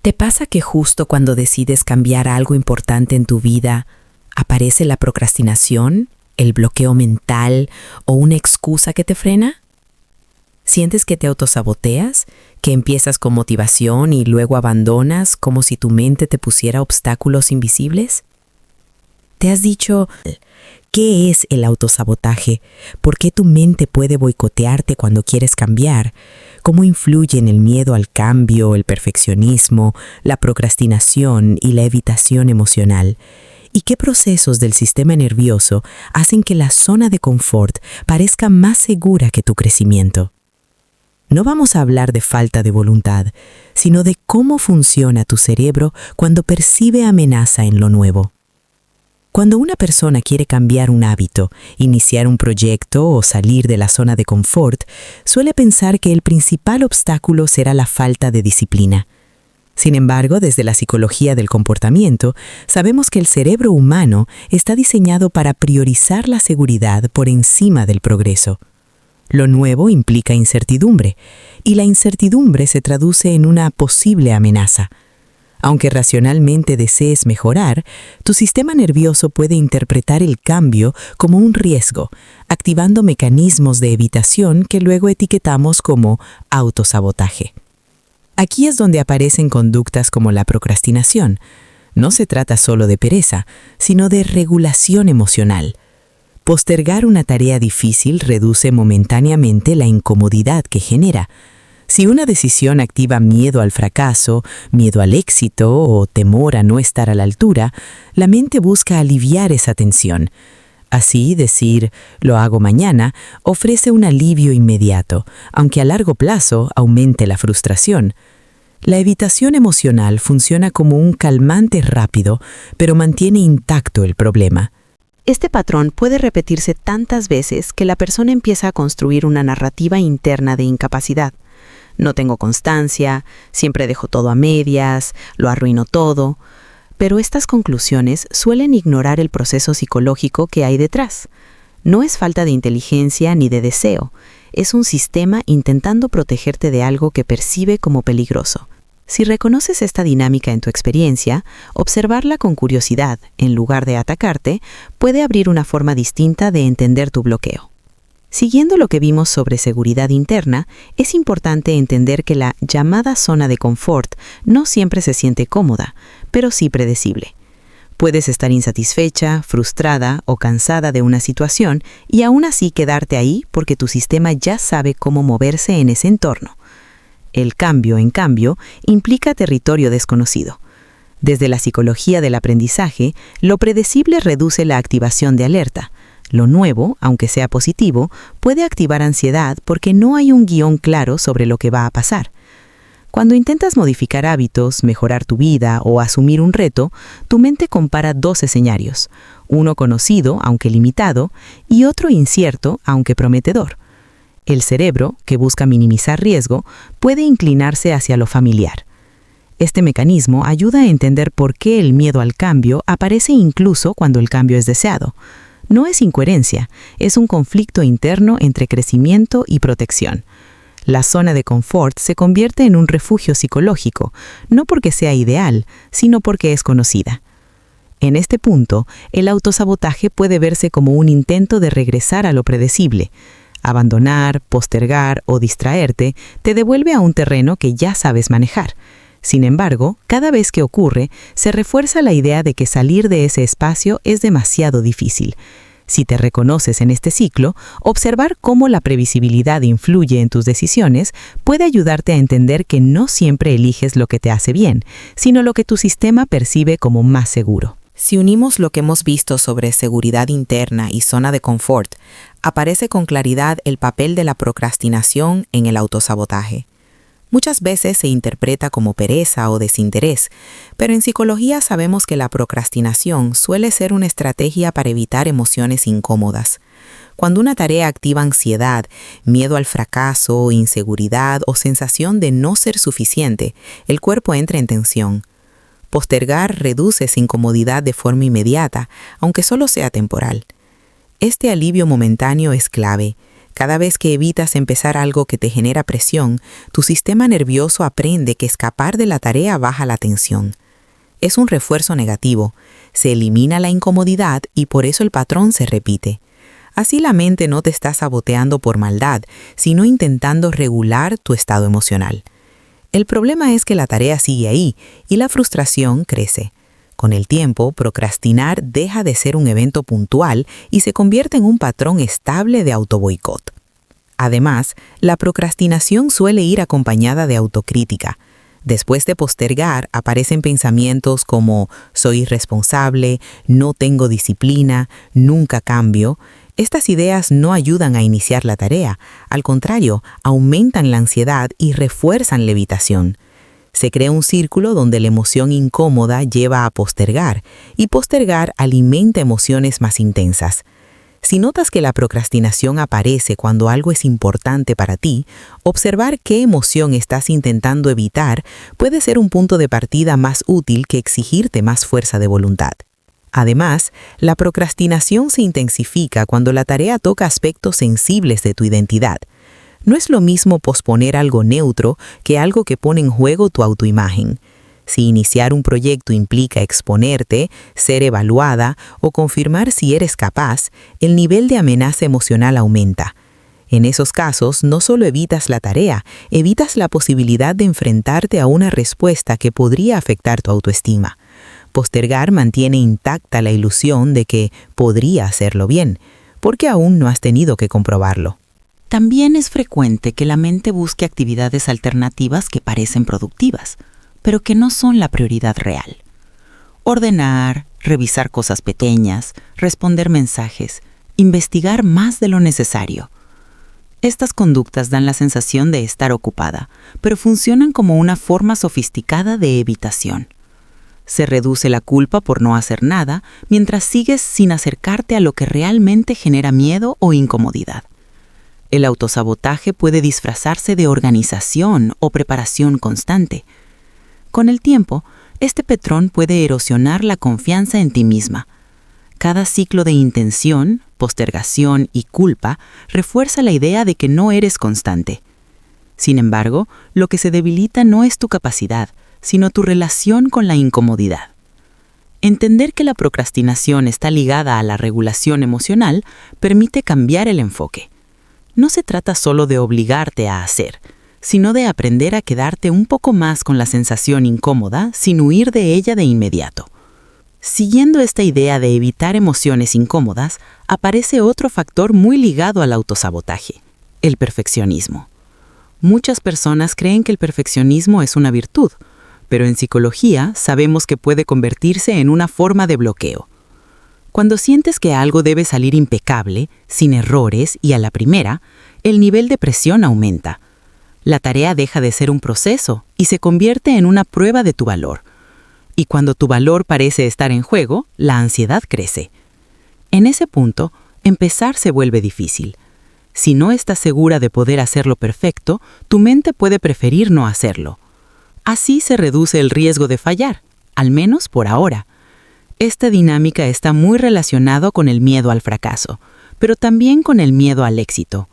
¿Te pasa que justo cuando decides cambiar algo importante en tu vida, aparece la procrastinación, el bloqueo mental o una excusa que te frena? ¿Sientes que te autosaboteas, que empiezas con motivación y luego abandonas como si tu mente te pusiera obstáculos invisibles? ¿Te has dicho, qué es el autosabotaje? ¿Por qué tu mente puede boicotearte cuando quieres cambiar? ¿Cómo influyen el miedo al cambio, el perfeccionismo, la procrastinación y la evitación emocional? ¿Y qué procesos del sistema nervioso hacen que la zona de confort parezca más segura que tu crecimiento? No vamos a hablar de falta de voluntad, sino de cómo funciona tu cerebro cuando percibe amenaza en lo nuevo. Cuando una persona quiere cambiar un hábito, iniciar un proyecto o salir de la zona de confort, suele pensar que el principal obstáculo será la falta de disciplina. Sin embargo, desde la psicología del comportamiento, sabemos que el cerebro humano está diseñado para priorizar la seguridad por encima del progreso. Lo nuevo implica incertidumbre, y la incertidumbre se traduce en una posible amenaza. Aunque racionalmente desees mejorar, tu sistema nervioso puede interpretar el cambio como un riesgo, activando mecanismos de evitación que luego etiquetamos como autosabotaje. Aquí es donde aparecen conductas como la procrastinación. No se trata solo de pereza, sino de regulación emocional. Postergar una tarea difícil reduce momentáneamente la incomodidad que genera. Si una decisión activa miedo al fracaso, miedo al éxito o temor a no estar a la altura, la mente busca aliviar esa tensión. Así, decir «lo hago mañana» ofrece un alivio inmediato, aunque a largo plazo aumente la frustración. La evitación emocional funciona como un calmante rápido, pero mantiene intacto el problema. Este patrón puede repetirse tantas veces que la persona empieza a construir una narrativa interna de incapacidad. No tengo constancia, siempre dejo todo a medias, lo arruino todo. Pero estas conclusiones suelen ignorar el proceso psicológico que hay detrás. No es falta de inteligencia ni de deseo, es un sistema intentando protegerte de algo que percibe como peligroso. Si reconoces esta dinámica en tu experiencia, observarla con curiosidad, en lugar de atacarte, puede abrir una forma distinta de entender tu bloqueo. Siguiendo lo que vimos sobre seguridad interna, es importante entender que la llamada zona de confort no siempre se siente cómoda, pero sí predecible. Puedes estar insatisfecha, frustrada o cansada de una situación y aún así quedarte ahí porque tu sistema ya sabe cómo moverse en ese entorno. El cambio, en cambio, implica territorio desconocido. Desde la psicología del aprendizaje, lo predecible reduce la activación de alerta. Lo nuevo, aunque sea positivo, puede activar ansiedad porque no hay un guión claro sobre lo que va a pasar. Cuando intentas modificar hábitos, mejorar tu vida o asumir un reto, tu mente compara dos escenarios, uno conocido, aunque limitado, y otro incierto, aunque prometedor. El cerebro, que busca minimizar riesgo, puede inclinarse hacia lo familiar. Este mecanismo ayuda a entender por qué el miedo al cambio aparece incluso cuando el cambio es deseado. No es incoherencia, es un conflicto interno entre crecimiento y protección. La zona de confort se convierte en un refugio psicológico, no porque sea ideal, sino porque es conocida. En este punto, el autosabotaje puede verse como un intento de regresar a lo predecible. Abandonar, postergar o distraerte te devuelve a un terreno que ya sabes manejar. Sin embargo, cada vez que ocurre, se refuerza la idea de que salir de ese espacio es demasiado difícil. Si te reconoces en este ciclo, observar cómo la previsibilidad influye en tus decisiones puede ayudarte a entender que no siempre eliges lo que te hace bien, sino lo que tu sistema percibe como más seguro. Si unimos lo que hemos visto sobre seguridad interna y zona de confort, aparece con claridad el papel de la procrastinación en el autosabotaje. Muchas veces se interpreta como pereza o desinterés, pero en psicología sabemos que la procrastinación suele ser una estrategia para evitar emociones incómodas. Cuando una tarea activa ansiedad, miedo al fracaso, inseguridad o sensación de no ser suficiente, el cuerpo entra en tensión. Postergar reduce esa incomodidad de forma inmediata, aunque solo sea temporal. Este alivio momentáneo es clave. Cada vez que evitas empezar algo que te genera presión, tu sistema nervioso aprende que escapar de la tarea baja la tensión. Es un refuerzo negativo, se elimina la incomodidad y por eso el patrón se repite. Así la mente no te está saboteando por maldad, sino intentando regular tu estado emocional. El problema es que la tarea sigue ahí y la frustración crece. Con el tiempo, procrastinar deja de ser un evento puntual y se convierte en un patrón estable de autoboicot. Además, la procrastinación suele ir acompañada de autocrítica. Después de postergar, aparecen pensamientos como «soy irresponsable», «no tengo disciplina», «nunca cambio». Estas ideas no ayudan a iniciar la tarea, al contrario, aumentan la ansiedad y refuerzan la evitación. Se crea un círculo donde la emoción incómoda lleva a postergar, y postergar alimenta emociones más intensas. Si notas que la procrastinación aparece cuando algo es importante para ti, observar qué emoción estás intentando evitar puede ser un punto de partida más útil que exigirte más fuerza de voluntad. Además, la procrastinación se intensifica cuando la tarea toca aspectos sensibles de tu identidad. No es lo mismo posponer algo neutro que algo que pone en juego tu autoimagen. Si iniciar un proyecto implica exponerte, ser evaluada o confirmar si eres capaz, el nivel de amenaza emocional aumenta. En esos casos, no solo evitas la tarea, evitas la posibilidad de enfrentarte a una respuesta que podría afectar tu autoestima. Postergar mantiene intacta la ilusión de que podría hacerlo bien, porque aún no has tenido que comprobarlo. También es frecuente que la mente busque actividades alternativas que parecen productivas, pero que no son la prioridad real. Ordenar, revisar cosas pequeñas, responder mensajes, investigar más de lo necesario. Estas conductas dan la sensación de estar ocupada, pero funcionan como una forma sofisticada de evitación. Se reduce la culpa por no hacer nada mientras sigues sin acercarte a lo que realmente genera miedo o incomodidad. El autosabotaje puede disfrazarse de organización o preparación constante. Con el tiempo, este patrón puede erosionar la confianza en ti misma. Cada ciclo de intención, postergación y culpa refuerza la idea de que no eres constante. Sin embargo, lo que se debilita no es tu capacidad, sino tu relación con la incomodidad. Entender que la procrastinación está ligada a la regulación emocional permite cambiar el enfoque. No se trata solo de obligarte a hacer, sino de aprender a quedarte un poco más con la sensación incómoda sin huir de ella de inmediato. Siguiendo esta idea de evitar emociones incómodas, aparece otro factor muy ligado al autosabotaje: el perfeccionismo. Muchas personas creen que el perfeccionismo es una virtud, pero en psicología sabemos que puede convertirse en una forma de bloqueo. Cuando sientes que algo debe salir impecable, sin errores y a la primera, el nivel de presión aumenta. La tarea deja de ser un proceso y se convierte en una prueba de tu valor. Y cuando tu valor parece estar en juego, la ansiedad crece. En ese punto, empezar se vuelve difícil. Si no estás segura de poder hacerlo perfecto, tu mente puede preferir no hacerlo. Así se reduce el riesgo de fallar, al menos por ahora. Esta dinámica está muy relacionada con el miedo al fracaso, pero también con el miedo al éxito.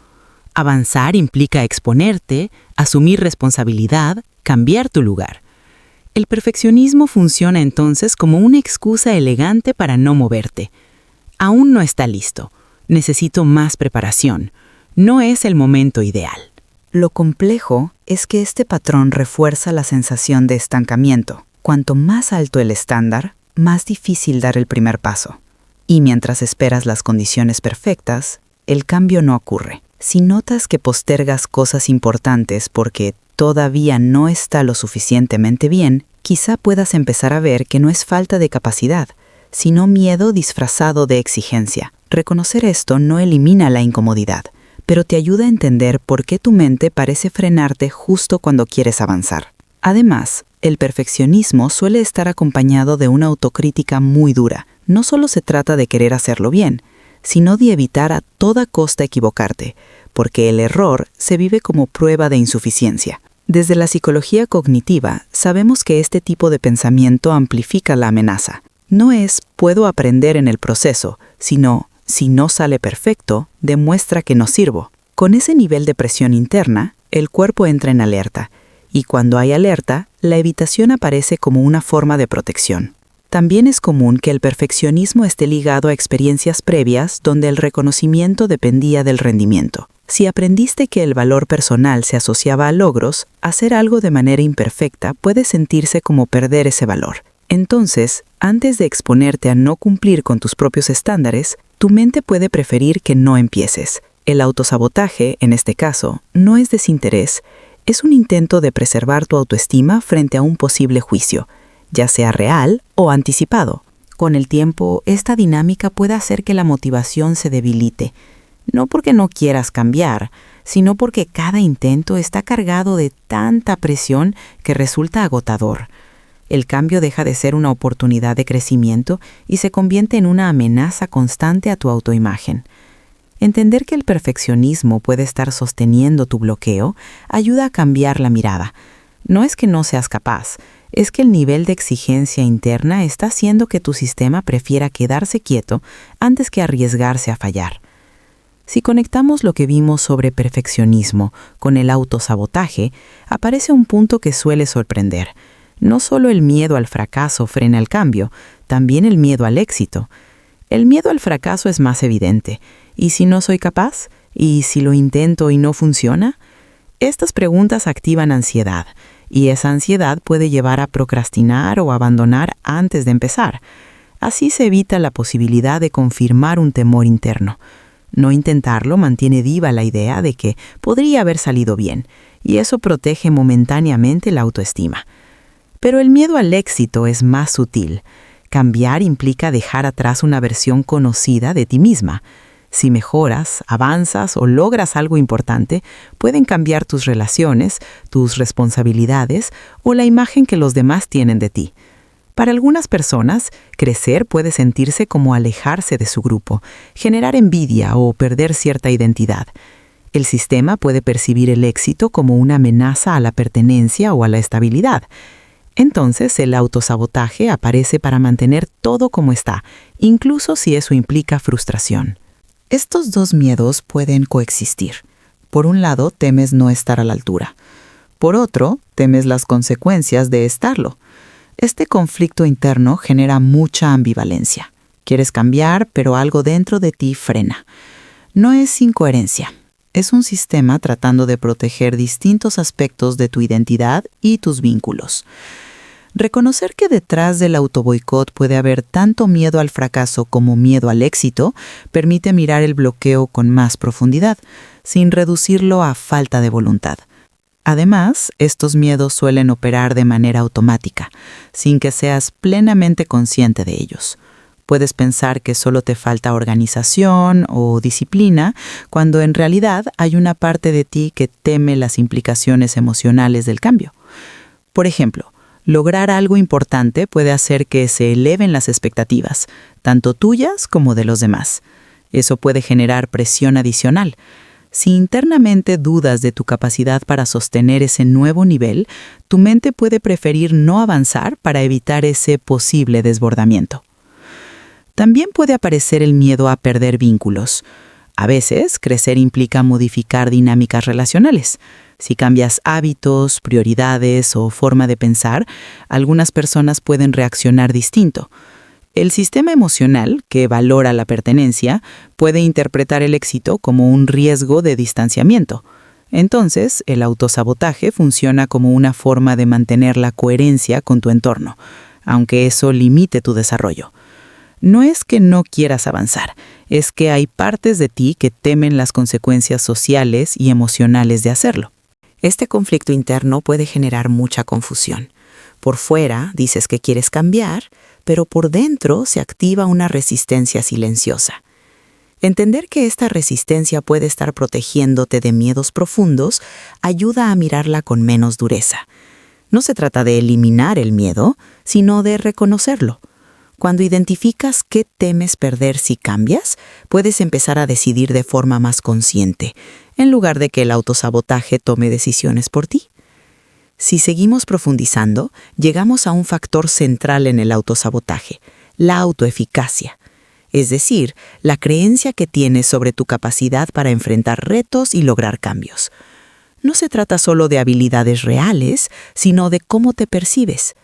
Avanzar implica exponerte, asumir responsabilidad, cambiar tu lugar. El perfeccionismo funciona entonces como una excusa elegante para no moverte. Aún no está listo. Necesito más preparación. No es el momento ideal. Lo complejo es que este patrón refuerza la sensación de estancamiento. Cuanto más alto el estándar, más difícil dar el primer paso. Y mientras esperas las condiciones perfectas, el cambio no ocurre. Si notas que postergas cosas importantes porque todavía no está lo suficientemente bien, quizá puedas empezar a ver que no es falta de capacidad, sino miedo disfrazado de exigencia. Reconocer esto no elimina la incomodidad, pero te ayuda a entender por qué tu mente parece frenarte justo cuando quieres avanzar. Además, el perfeccionismo suele estar acompañado de una autocrítica muy dura. No solo se trata de querer hacerlo bien, sino de evitar a toda costa equivocarte, porque el error se vive como prueba de insuficiencia. Desde la psicología cognitiva, sabemos que este tipo de pensamiento amplifica la amenaza. No es «puedo aprender en el proceso», sino «si no sale perfecto, demuestra que no sirvo». Con ese nivel de presión interna, el cuerpo entra en alerta, y cuando hay alerta, la evitación aparece como una forma de protección. También es común que el perfeccionismo esté ligado a experiencias previas donde el reconocimiento dependía del rendimiento. Si aprendiste que el valor personal se asociaba a logros, hacer algo de manera imperfecta puede sentirse como perder ese valor. Entonces, antes de exponerte a no cumplir con tus propios estándares, tu mente puede preferir que no empieces. El autosabotaje, en este caso, no es desinterés, es un intento de preservar tu autoestima frente a un posible juicio, ya sea real o anticipado. Con el tiempo, esta dinámica puede hacer que la motivación se debilite, no porque no quieras cambiar, sino porque cada intento está cargado de tanta presión que resulta agotador. El cambio deja de ser una oportunidad de crecimiento y se convierte en una amenaza constante a tu autoimagen. Entender que el perfeccionismo puede estar sosteniendo tu bloqueo ayuda a cambiar la mirada. No es que no seas capaz, es que el nivel de exigencia interna está haciendo que tu sistema prefiera quedarse quieto antes que arriesgarse a fallar. Si conectamos lo que vimos sobre perfeccionismo con el autosabotaje, aparece un punto que suele sorprender. No solo el miedo al fracaso frena el cambio, también el miedo al éxito. El miedo al fracaso es más evidente. ¿Y si no soy capaz? ¿Y si lo intento y no funciona? Estas preguntas activan ansiedad, y esa ansiedad puede llevar a procrastinar o abandonar antes de empezar. Así se evita la posibilidad de confirmar un temor interno. No intentarlo mantiene viva la idea de que podría haber salido bien, y eso protege momentáneamente la autoestima. Pero el miedo al éxito es más sutil. Cambiar implica dejar atrás una versión conocida de ti misma. Si mejoras, avanzas o logras algo importante, pueden cambiar tus relaciones, tus responsabilidades o la imagen que los demás tienen de ti. Para algunas personas, crecer puede sentirse como alejarse de su grupo, generar envidia o perder cierta identidad. El sistema puede percibir el éxito como una amenaza a la pertenencia o a la estabilidad. Entonces, el autosabotaje aparece para mantener todo como está, incluso si eso implica frustración. Estos dos miedos pueden coexistir. Por un lado, temes no estar a la altura. Por otro, temes las consecuencias de estarlo. Este conflicto interno genera mucha ambivalencia. Quieres cambiar, pero algo dentro de ti frena. No es incoherencia. Es un sistema tratando de proteger distintos aspectos de tu identidad y tus vínculos. Reconocer que detrás del autoboicot puede haber tanto miedo al fracaso como miedo al éxito permite mirar el bloqueo con más profundidad, sin reducirlo a falta de voluntad. Además, estos miedos suelen operar de manera automática, sin que seas plenamente consciente de ellos. Puedes pensar que solo te falta organización o disciplina, cuando en realidad hay una parte de ti que teme las implicaciones emocionales del cambio. Por ejemplo, lograr algo importante puede hacer que se eleven las expectativas, tanto tuyas como de los demás. Eso puede generar presión adicional. Si internamente dudas de tu capacidad para sostener ese nuevo nivel, tu mente puede preferir no avanzar para evitar ese posible desbordamiento. También puede aparecer el miedo a perder vínculos. A veces, crecer implica modificar dinámicas relacionales. Si cambias hábitos, prioridades o forma de pensar, algunas personas pueden reaccionar distinto. El sistema emocional, que valora la pertenencia, puede interpretar el éxito como un riesgo de distanciamiento. Entonces, el autosabotaje funciona como una forma de mantener la coherencia con tu entorno, aunque eso limite tu desarrollo. No es que no quieras avanzar, es que hay partes de ti que temen las consecuencias sociales y emocionales de hacerlo. Este conflicto interno puede generar mucha confusión. Por fuera dices que quieres cambiar, pero por dentro se activa una resistencia silenciosa. Entender que esta resistencia puede estar protegiéndote de miedos profundos ayuda a mirarla con menos dureza. No se trata de eliminar el miedo, sino de reconocerlo. Cuando identificas qué temes perder si cambias, puedes empezar a decidir de forma más consciente, en lugar de que el autosabotaje tome decisiones por ti. Si seguimos profundizando, llegamos a un factor central en el autosabotaje, la autoeficacia. es decir, la creencia que tienes sobre tu capacidad para enfrentar retos y lograr cambios. No se trata solo de habilidades reales, sino de cómo te percibes.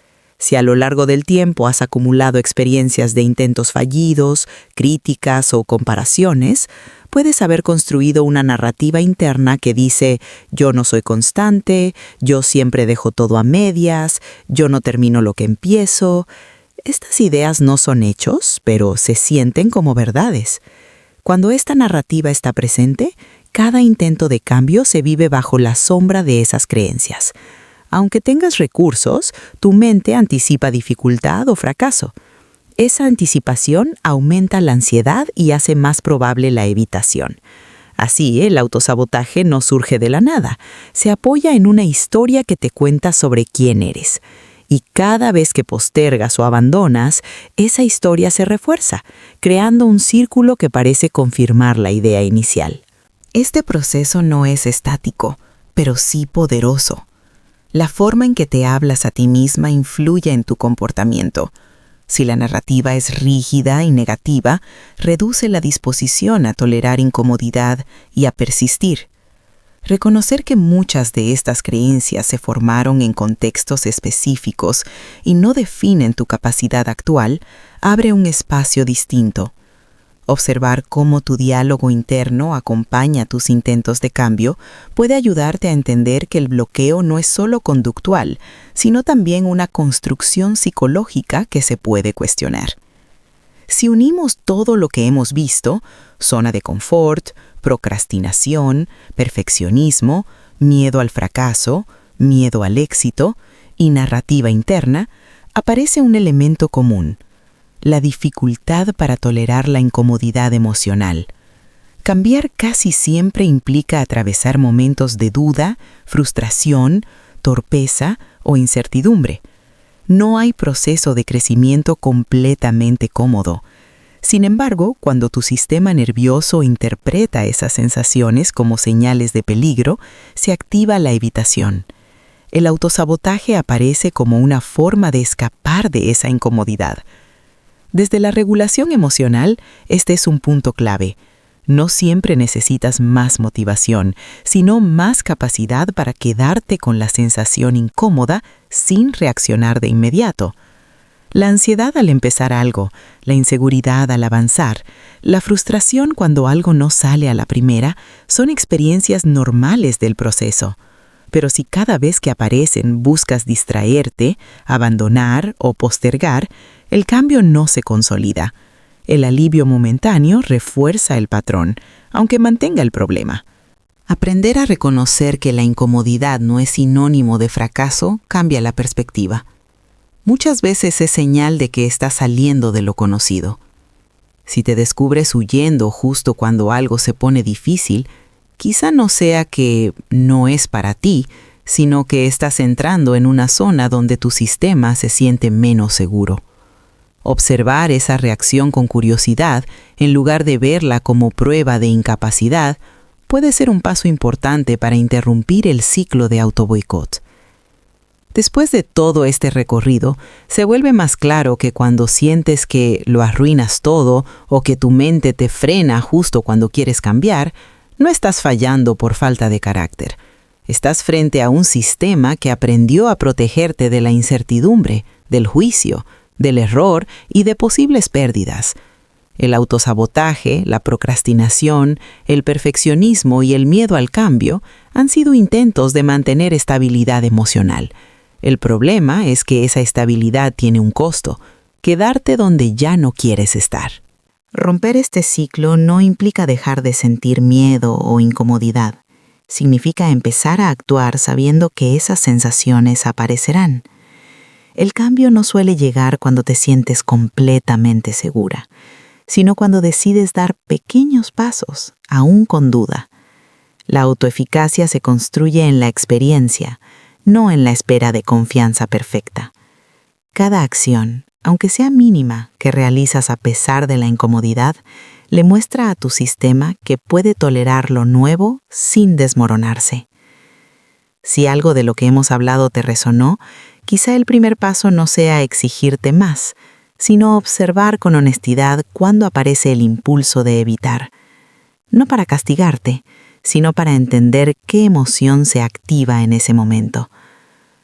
Si a lo largo del tiempo has acumulado experiencias de intentos fallidos, críticas o comparaciones, puedes haber construido una narrativa interna que dice: yo no soy constante, yo siempre dejo todo a medias, yo no termino lo que empiezo. Estas ideas no son hechos, pero se sienten como verdades. Cuando esta narrativa está presente, cada intento de cambio se vive bajo la sombra de esas creencias. Aunque tengas recursos, tu mente anticipa dificultad o fracaso. Esa anticipación aumenta la ansiedad y hace más probable la evitación. Así, el autosabotaje no surge de la nada. Se apoya en una historia que te cuenta sobre quién eres. Y cada vez que postergas o abandonas, esa historia se refuerza, creando un círculo que parece confirmar la idea inicial. Este proceso no es estático, pero sí poderoso. La forma en que te hablas a ti misma influye en tu comportamiento. Si la narrativa es rígida y negativa, reduce la disposición a tolerar incomodidad y a persistir. Reconocer que muchas de estas creencias se formaron en contextos específicos y no definen tu capacidad actual, abre un espacio distinto. Observar cómo tu diálogo interno acompaña tus intentos de cambio puede ayudarte a entender que el bloqueo no es solo conductual, sino también una construcción psicológica que se puede cuestionar. Si unimos todo lo que hemos visto, zona de confort, procrastinación, perfeccionismo, miedo al fracaso, miedo al éxito y narrativa interna, aparece un elemento común: la dificultad para tolerar la incomodidad emocional. Cambiar casi siempre implica atravesar momentos de duda, frustración, torpeza o incertidumbre. No hay proceso de crecimiento completamente cómodo. Sin embargo, cuando tu sistema nervioso interpreta esas sensaciones como señales de peligro, se activa la evitación. El autosabotaje aparece como una forma de escapar de esa incomodidad. Desde la regulación emocional, este es un punto clave. No siempre necesitas más motivación, sino más capacidad para quedarte con la sensación incómoda sin reaccionar de inmediato. La ansiedad al empezar algo, la inseguridad al avanzar, la frustración cuando algo no sale a la primera, son experiencias normales del proceso. Pero si cada vez que aparecen buscas distraerte, abandonar o postergar, el cambio no se consolida. El alivio momentáneo refuerza el patrón, aunque mantenga el problema. Aprender a reconocer que la incomodidad no es sinónimo de fracaso cambia la perspectiva. Muchas veces es señal de que estás saliendo de lo conocido. Si te descubres huyendo justo cuando algo se pone difícil, quizá no sea que no es para ti, sino que estás entrando en una zona donde tu sistema se siente menos seguro. Observar esa reacción con curiosidad, en lugar de verla como prueba de incapacidad, puede ser un paso importante para interrumpir el ciclo de autoboicot. Después de todo este recorrido, se vuelve más claro que cuando sientes que lo arruinas todo o que tu mente te frena justo cuando quieres cambiar, no estás fallando por falta de carácter. Estás frente a un sistema que aprendió a protegerte de la incertidumbre, del juicio, del error y de posibles pérdidas. El autosabotaje, la procrastinación, el perfeccionismo y el miedo al cambio han sido intentos de mantener estabilidad emocional. El problema es que esa estabilidad tiene un costo: quedarte donde ya no quieres estar. Romper este ciclo no implica dejar de sentir miedo o incomodidad. Significa empezar a actuar sabiendo que esas sensaciones aparecerán. El cambio no suele llegar cuando te sientes completamente segura, sino cuando decides dar pequeños pasos, aún con duda. La autoeficacia se construye en la experiencia, no en la espera de confianza perfecta. Cada acción, aunque sea mínima, que realizas a pesar de la incomodidad, le muestra a tu sistema que puede tolerar lo nuevo sin desmoronarse. Si algo de lo que hemos hablado te resonó, quizá el primer paso no sea exigirte más, sino observar con honestidad cuándo aparece el impulso de evitar. No para castigarte, sino para entender qué emoción se activa en ese momento.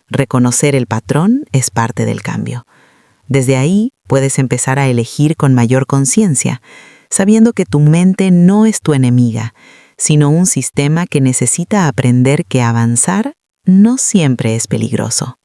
Reconocer el patrón es parte del cambio. Desde ahí puedes empezar a elegir con mayor conciencia, sabiendo que tu mente no es tu enemiga, sino un sistema que necesita aprender que avanzar no siempre es peligroso.